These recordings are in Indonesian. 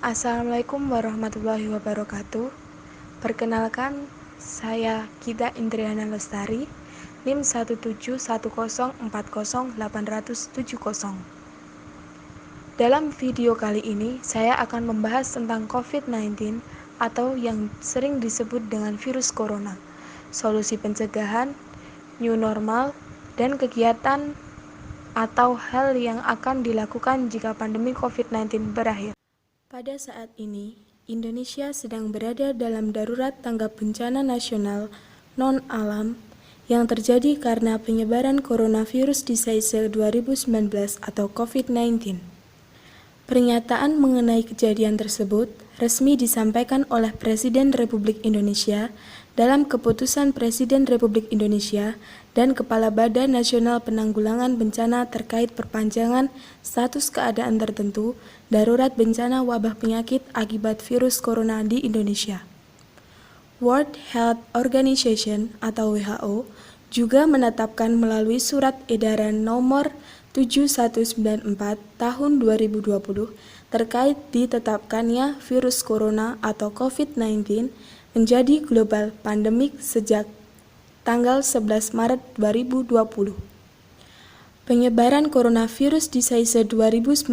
Assalamualaikum warahmatullahi wabarakatuh. Perkenalkan, saya Gita Indriana Lestari, NIM 171040870. Dalam video kali ini, saya akan membahas tentang COVID-19 atau yang sering disebut dengan virus corona, solusi pencegahan, new normal, dan kegiatan atau hal yang akan dilakukan jika pandemi COVID-19 berakhir. Pada saat ini, Indonesia sedang berada dalam darurat tanggap bencana nasional non-alam yang terjadi karena penyebaran coronavirus disease 2019 atau COVID-19. Pernyataan mengenai kejadian tersebut resmi disampaikan oleh Presiden Republik Indonesia dalam Keputusan Presiden Republik Indonesia dan Kepala Badan Nasional Penanggulangan Bencana terkait perpanjangan status keadaan tertentu darurat bencana wabah penyakit akibat virus corona di Indonesia. World Health Organization atau WHO juga menetapkan melalui surat edaran nomor 7194 tahun 2020 terkait ditetapkannya virus corona atau COVID-19 menjadi global pandemik sejak tanggal 11 Maret 2020. Penyebaran coronavirus disease 2019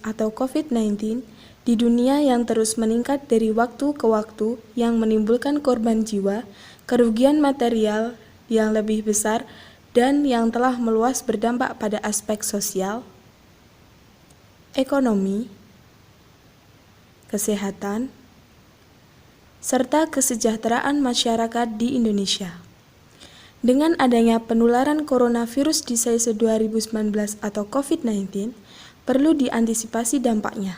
atau COVID-19 di dunia yang terus meningkat dari waktu ke waktu yang menimbulkan korban jiwa, kerugian material yang lebih besar, dan yang telah meluas berdampak pada aspek sosial, ekonomi, kesehatan, serta kesejahteraan masyarakat di Indonesia. Dengan adanya penularan coronavirus disease 2019 atau COVID-19, perlu diantisipasi dampaknya.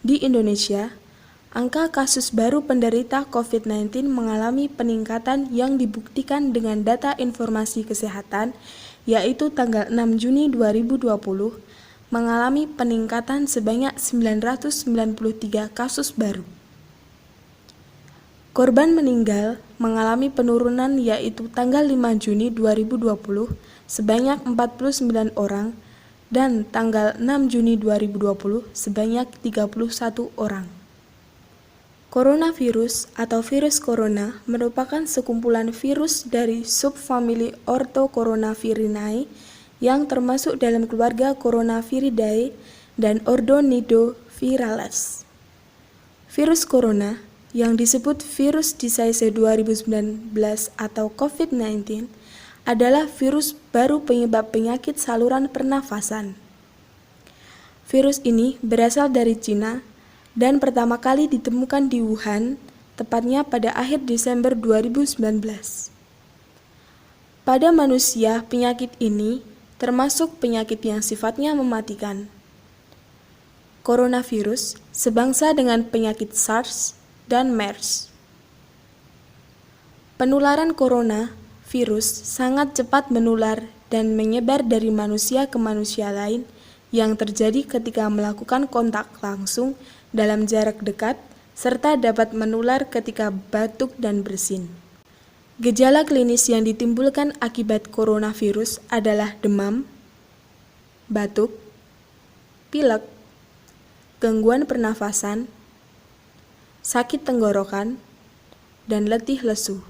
Di Indonesia, angka kasus baru penderita COVID-19 mengalami peningkatan yang dibuktikan dengan data informasi kesehatan, yaitu tanggal 6 Juni 2020, mengalami peningkatan sebanyak 993 kasus baru. Korban meninggal mengalami penurunan yaitu tanggal 5 Juni 2020 sebanyak 49 orang dan tanggal 6 Juni 2020 sebanyak 31 orang. Coronavirus atau virus corona merupakan sekumpulan virus dari subfamili Orthocoronavirinae yang termasuk dalam keluarga Coronaviridae dan ordo Nidovirales. Virus corona yang disebut virus disease 2019 atau COVID-19 adalah virus baru penyebab penyakit saluran pernafasan. Virus ini berasal dari Cina dan pertama kali ditemukan di Wuhan, tepatnya pada akhir Desember 2019. Pada manusia, penyakit ini termasuk penyakit yang sifatnya mematikan. Coronavirus sebangsa dengan penyakit SARS dan MERS. Penularan coronavirus sangat cepat menular dan menyebar dari manusia ke manusia lain yang terjadi ketika melakukan kontak langsung dalam jarak dekat serta dapat menular ketika batuk dan bersin. Gejala klinis yang ditimbulkan akibat coronavirus adalah demam, batuk, pilek, gangguan pernafasan, sakit tenggorokan, dan letih lesu.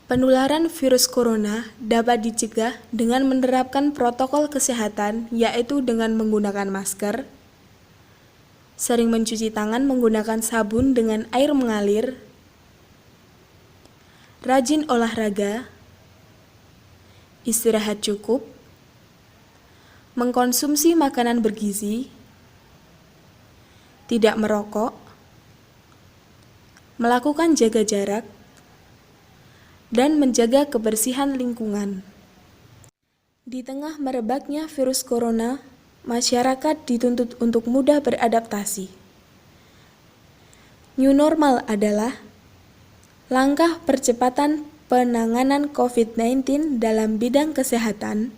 Penularan virus corona dapat dicegah dengan menerapkan protokol kesehatan, yaitu dengan menggunakan masker, sering mencuci tangan menggunakan sabun dengan air mengalir, rajin olahraga, istirahat cukup, mengkonsumsi makanan bergizi, tidak merokok, melakukan jaga jarak, dan menjaga kebersihan lingkungan. Di tengah merebaknya virus corona, masyarakat dituntut untuk mudah beradaptasi. New normal adalah langkah percepatan penanganan COVID-19 dalam bidang kesehatan,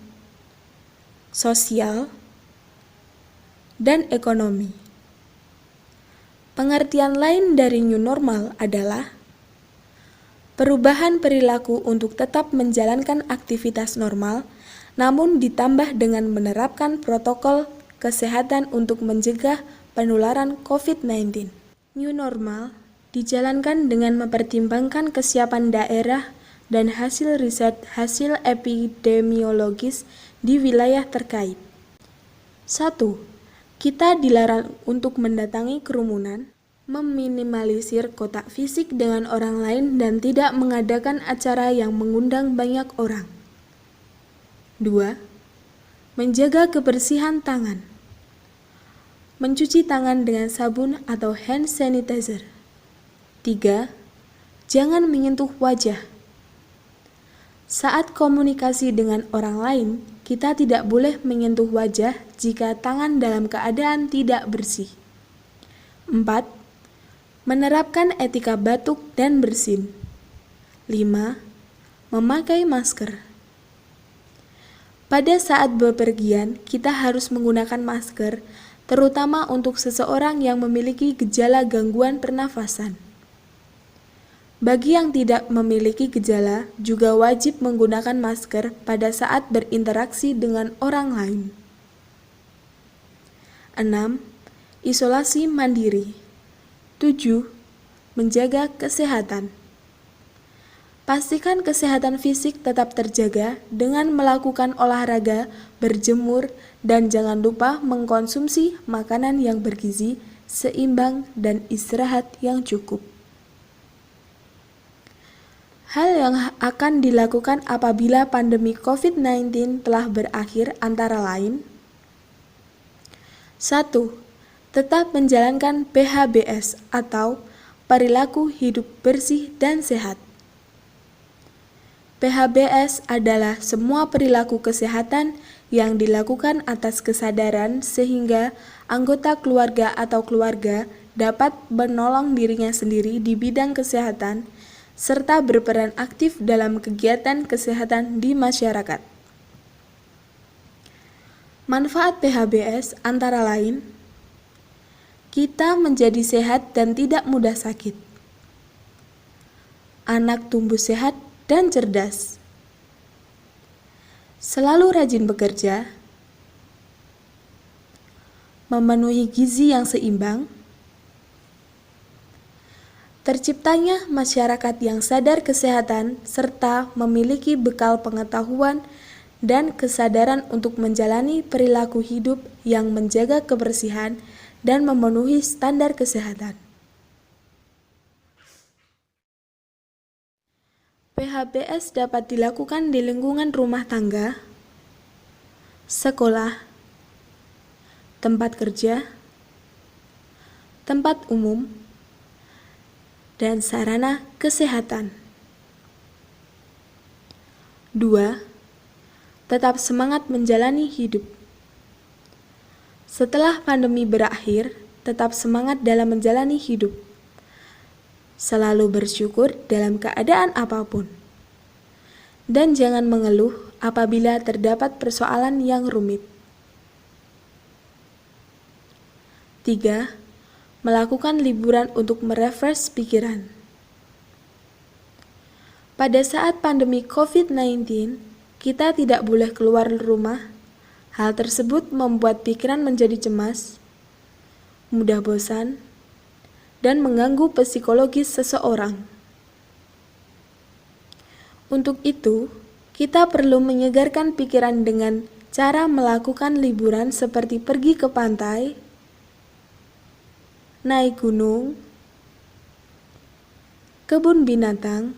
sosial, dan ekonomi. Pengertian lain dari new normal adalah perubahan perilaku untuk tetap menjalankan aktivitas normal, namun ditambah dengan menerapkan protokol kesehatan untuk mencegah penularan COVID-19. New normal dijalankan dengan mempertimbangkan kesiapan daerah dan hasil riset hasil epidemiologis di wilayah terkait. 1. Kita dilarang untuk mendatangi kerumunan, meminimalisir kontak fisik dengan orang lain dan tidak mengadakan acara yang mengundang banyak orang. 2. Menjaga kebersihan tangan. Mencuci tangan dengan sabun atau hand sanitizer. 3. Jangan menyentuh wajah. Saat komunikasi dengan orang lain, kita tidak boleh menyentuh wajah jika tangan dalam keadaan tidak bersih. 4. Menerapkan etika batuk dan bersin. 5. Memakai masker. Pada saat bepergian, kita harus menggunakan masker, terutama untuk seseorang yang memiliki gejala gangguan pernafasan. Bagi yang tidak memiliki gejala, juga wajib menggunakan masker pada saat berinteraksi dengan orang lain. 6. Isolasi mandiri. 7. Menjaga kesehatan. Pastikan kesehatan fisik tetap terjaga dengan melakukan olahraga, berjemur, dan jangan lupa mengkonsumsi makanan yang bergizi, seimbang, dan istirahat yang cukup. Hal yang akan dilakukan apabila pandemi COVID-19 telah berakhir antara lain: 1. Tetap menjalankan PHBS atau perilaku hidup bersih dan sehat. PHBS adalah semua perilaku kesehatan yang dilakukan atas kesadaran sehingga anggota keluarga atau keluarga dapat menolong dirinya sendiri di bidang kesehatan serta berperan aktif dalam kegiatan kesehatan di masyarakat. Manfaat PHBS antara lain: kita menjadi sehat dan tidak mudah sakit. Anak tumbuh sehat dan cerdas. Selalu rajin bekerja. Memenuhi gizi yang seimbang. Terciptanya masyarakat yang sadar kesehatan serta memiliki bekal pengetahuan dan kesadaran untuk menjalani perilaku hidup yang menjaga kebersihan dan memenuhi standar kesehatan. PHBS dapat dilakukan di lingkungan rumah tangga, sekolah, tempat kerja, tempat umum, dan sarana kesehatan. 2. Tetap semangat menjalani hidup. Setelah pandemi berakhir, tetap semangat dalam menjalani hidup. Selalu bersyukur dalam keadaan apapun. Dan jangan mengeluh apabila terdapat persoalan yang rumit. 3. Melakukan liburan untuk merefresh pikiran. Pada saat pandemi COVID-19, kita tidak boleh keluar rumah. Hal tersebut membuat pikiran menjadi cemas, mudah bosan, dan mengganggu psikologis seseorang. Untuk itu, kita perlu menyegarkan pikiran dengan cara melakukan liburan seperti pergi ke pantai, naik gunung, kebun binatang,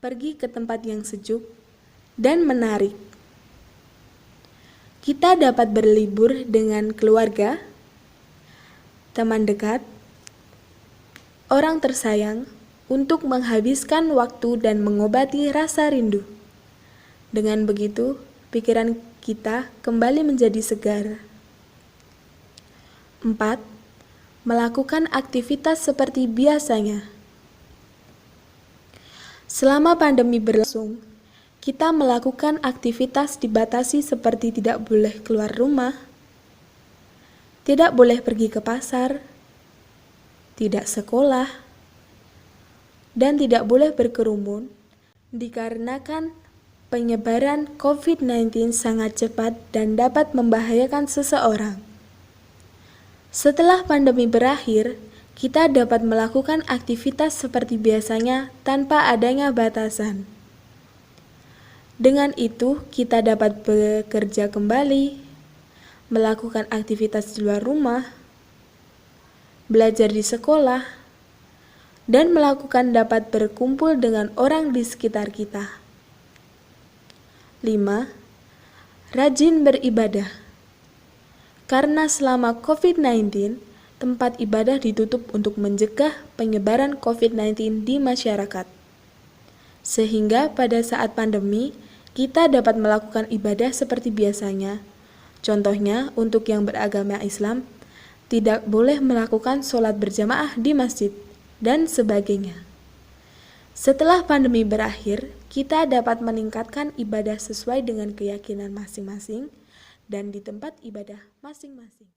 pergi ke tempat yang sejuk dan menarik. Kita dapat berlibur dengan keluarga, teman dekat, orang tersayang untuk menghabiskan waktu dan mengobati rasa rindu. Dengan begitu, pikiran kita kembali menjadi segar. 4. Melakukan aktivitas seperti biasanya. Selama pandemi berlangsung, kita melakukan aktivitas dibatasi seperti tidak boleh keluar rumah, tidak boleh pergi ke pasar, tidak sekolah, dan tidak boleh berkerumun dikarenakan Penyebaran COVID-19 sangat cepat dan dapat membahayakan seseorang. Setelah pandemi berakhir, kita dapat melakukan aktivitas seperti biasanya tanpa adanya batasan. Dengan itu, kita dapat bekerja kembali, melakukan aktivitas di luar rumah, belajar di sekolah, dan dapat berkumpul dengan orang di sekitar kita. 5. Rajin beribadah. Karena selama COVID-19, tempat ibadah ditutup untuk mencegah penyebaran COVID-19 di masyarakat. Sehingga pada saat pandemi, kita dapat melakukan ibadah seperti biasanya. Contohnya, untuk yang beragama Islam, tidak boleh melakukan sholat berjamaah di masjid, dan sebagainya. Setelah pandemi berakhir, kita dapat meningkatkan ibadah sesuai dengan keyakinan masing-masing dan di tempat ibadah masing-masing.